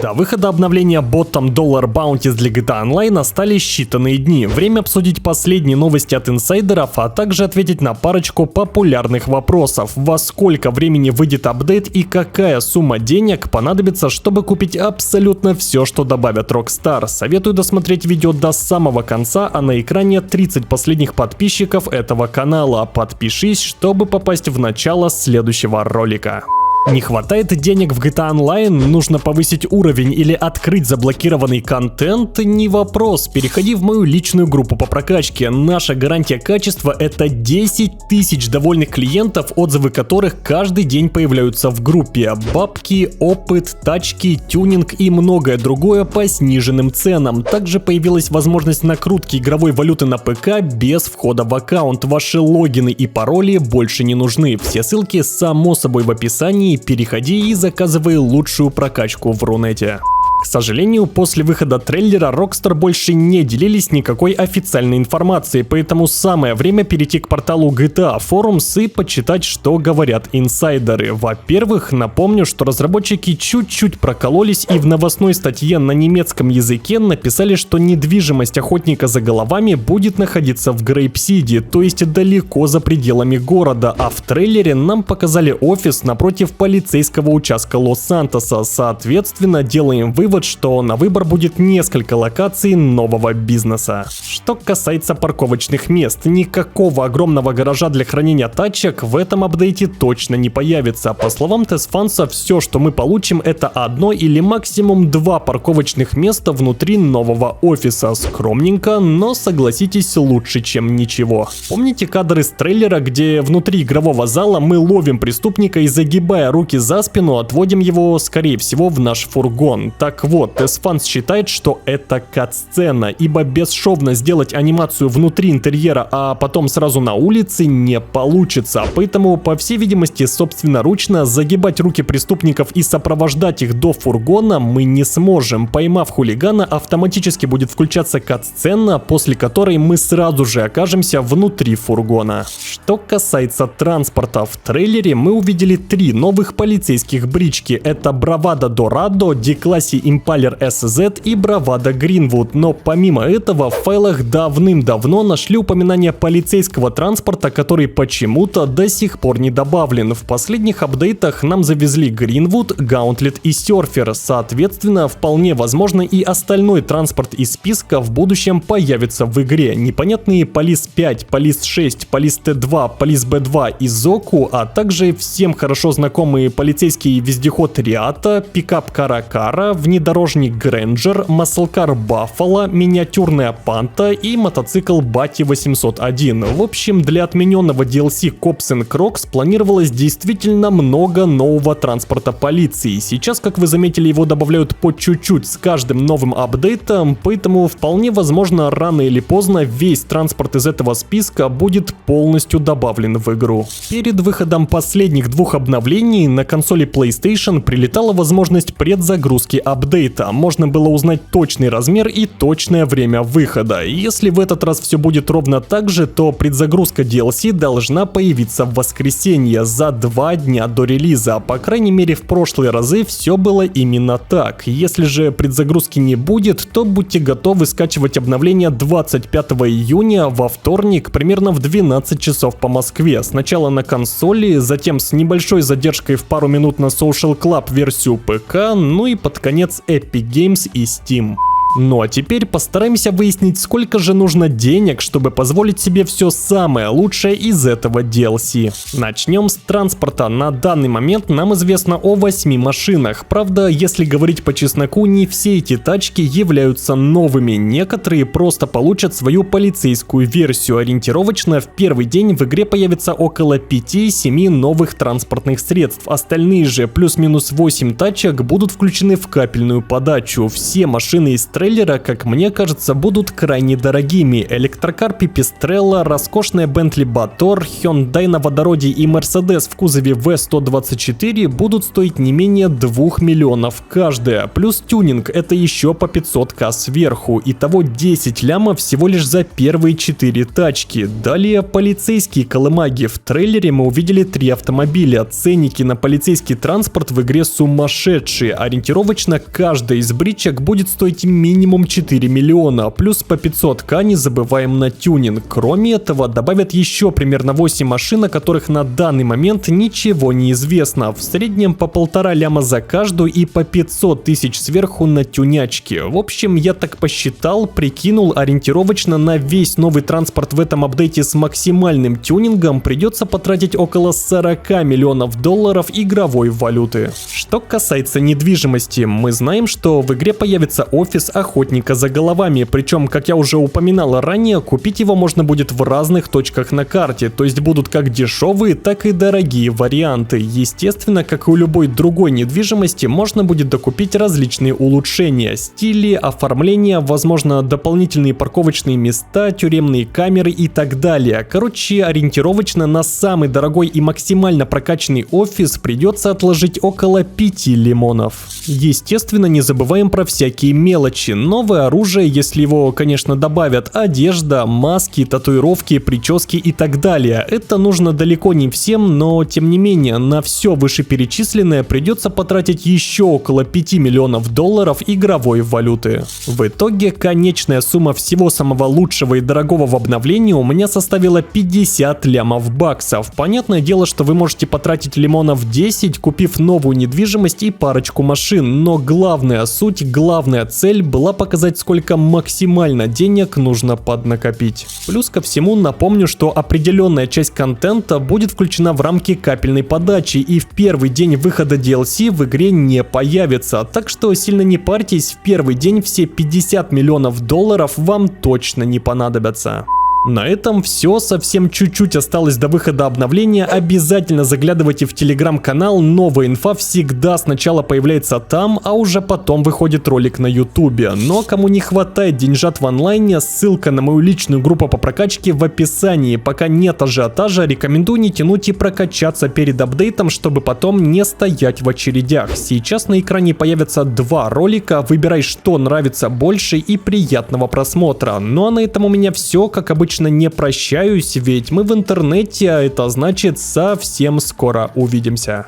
До выхода обновления Bottom Dollar Bounties для GTA Online остались считанные дни. Время обсудить последние новости от инсайдеров, а также ответить на парочку популярных вопросов. Во сколько времени выйдет апдейт и какая сумма денег понадобится, чтобы купить абсолютно все, что добавят Rockstar. Советую досмотреть видео до самого конца, а на экране 30 последних подписчиков этого канала. Подпишись, чтобы попасть в начало следующего ролика. Не хватает денег в GTA Online, нужно повысить уровень или открыть заблокированный контент? Не вопрос, переходи в мою личную группу по прокачке. Наша гарантия качества — это 10 тысяч довольных клиентов, отзывы которых каждый день появляются в группе. Бабки, опыт, тачки, тюнинг и многое другое по сниженным ценам. Также появилась возможность накрутки игровой валюты на ПК без входа в аккаунт. Ваши логины и пароли больше не нужны. Все ссылки само собой в описании. Переходи и заказывай лучшую прокачку в Рунете. К сожалению, после выхода трейлера Rockstar больше не делились никакой официальной информацией, поэтому самое время перейти к порталу GTA Forums и почитать, что говорят инсайдеры. Во-первых, напомню, что разработчики чуть-чуть прокололись и в новостной статье на немецком языке написали, что недвижимость охотника за головами будет находиться в Грейп-Сиди, то есть далеко за пределами города, а в трейлере нам показали офис напротив полицейского участка Лос-Сантоса. Соответственно, делаем вывод, что на выбор будет несколько локаций нового бизнеса. Что касается парковочных мест, никакого огромного гаража для хранения тачек в этом апдейте точно не появится. По словам Тесфанса, все, что мы получим, это одно или максимум два парковочных места внутри нового офиса. Скромненько, но согласитесь, лучше, чем ничего. Помните кадры с трейлера, где внутри игрового зала мы ловим преступника и, загибая руки за спину, отводим его, скорее всего, в наш фургон? Так вот, Тесфанс считает, что это кат-сцена, ибо бесшовно сделать анимацию внутри интерьера, а потом сразу на улице не получится. Поэтому, по всей видимости, собственноручно загибать руки преступников и сопровождать их до фургона мы не сможем. Поймав хулигана, автоматически будет включаться кат-сцена, после которой мы сразу же окажемся внутри фургона. Что касается транспорта, в трейлере мы увидели 3 новых полицейских брички. Это Bravado Dorado, D-классе Impaler SZ и Bravado Greenwood, но помимо этого в файлах давным-давно нашли упоминание полицейского транспорта, который почему-то до сих пор не добавлен. В последних апдейтах нам завезли Greenwood, Gauntlet и Surfer, соответственно, вполне возможно и остальной транспорт из списка в будущем появится в игре. Непонятные Police 5, Police 6, Police T2, Police B2 и Zoku, а также всем хорошо знакомые полицейский вездеход Риата, пикап Каракара, внедорожник Грэнджер, маслкар Баффало, миниатюрная Панта и мотоцикл Бати 801. В общем, для отмененного DLC Cops and Crocs планировалось действительно много нового транспорта полиции. Сейчас, как вы заметили, его добавляют по чуть-чуть с каждым новым апдейтом, поэтому вполне возможно, рано или поздно весь транспорт из этого списка будет полностью добавлен в игру. Перед выходом последних 2 обновлений на консоли PlayStation прилетала возможность предзагрузки апдейта. Можно было узнать точный размер и точное время выхода. Если в этот раз все будет ровно так же, то предзагрузка DLC должна появиться в воскресенье, за 2 дня до релиза. По крайней мере, в прошлые разы все было именно так. Если же предзагрузки не будет, то будьте готовы скачивать обновление 25 июня во вторник примерно в 12 часов по Москве. Сначала на консоли, затем с небольшой задержкой в пару минут на Social Club версию ПК, ну и под конец Epic Games и Steam. Ну а теперь постараемся выяснить, сколько же нужно денег, чтобы позволить себе все самое лучшее из этого DLC. Начнем с транспорта. На данный момент нам известно о 8 машинах. Правда, если говорить по чесноку, не все эти тачки являются новыми. Некоторые просто получат свою полицейскую версию. Ориентировочно в первый день в игре появится около 5-7 новых транспортных средств. Остальные же плюс-минус 8 тачек будут включены в капельную подачу. Все машины из трейлера трейлера, как мне кажется, будут крайне дорогими. Электрокар Pipistrello, роскошная Bentley Bator, Hyundai на водороде и Mercedes в кузове V124 будут стоить не менее 2 миллионов каждая. Плюс тюнинг — это еще по 500к сверху. Итого 10 лямов всего лишь за первые 4 тачки. Далее полицейские колымаги. В трейлере мы увидели 3 автомобиля. Ценники на полицейский транспорт в игре сумасшедшие. Ориентировочно каждая из бричек будет стоить минимум 4 миллиона. Плюс по 500к не забываем на тюнинг. Кроме этого, добавят еще примерно 8 машин, о которых на данный момент ничего не известно. В среднем по 1,5 ляма за каждую и по 500 тысяч сверху на тюнячки. В общем, я так посчитал, прикинул, ориентировочно на весь новый транспорт в этом апдейте с максимальным тюнингом придется потратить около 40 миллионов долларов игровой валюты. Что касается недвижимости, мы знаем, что в игре появится офис охотника за головами, причем, как я уже упоминал ранее, купить его можно будет в разных точках на карте, то есть будут как дешевые, так и дорогие варианты. Естественно, как и у любой другой недвижимости, можно будет докупить различные улучшения, стили, оформления, возможно, дополнительные парковочные места, тюремные камеры и так далее. Короче, ориентировочно на самый дорогой и максимально прокачанный офис придется отложить около 5 лимонов. Естественно, не забываем про всякие мелочи. Новое оружие, если его, конечно, добавят, одежда, маски, татуировки, прически и так далее. Это нужно далеко не всем, но тем не менее, на все вышеперечисленное придется потратить еще около 5 миллионов долларов игровой валюты. В итоге, конечная сумма всего самого лучшего и дорогого в обновлении у меня составила 50 лямов баксов. Понятное дело, что вы можете потратить лимонов 10, купив новую недвижимость и парочку машин, но главная суть, главная цель была показать, сколько максимально денег нужно поднакопить. Плюс ко всему напомню, что определенная часть контента будет включена в рамки капельной подачи и в первый день выхода DLC в игре не появится, так что сильно не парьтесь, в первый день все 50 миллионов долларов вам точно не понадобятся. На этом все, совсем чуть-чуть осталось до выхода обновления. Обязательно заглядывайте в телеграм-канал, новая инфа всегда сначала появляется там, а уже потом выходит ролик на ютубе. Но кому не хватает деньжат в онлайне, ссылка на мою личную группу по прокачке в описании. Пока нет ажиотажа, рекомендую не тянуть и прокачаться перед апдейтом, чтобы потом не стоять в очередях. Сейчас на экране появятся 2 ролика, выбирай, что нравится больше, и приятного просмотра. Ну а на этом у меня все, как обычно. Не прощаюсь, ведь мы в интернете, а это значит совсем скоро увидимся.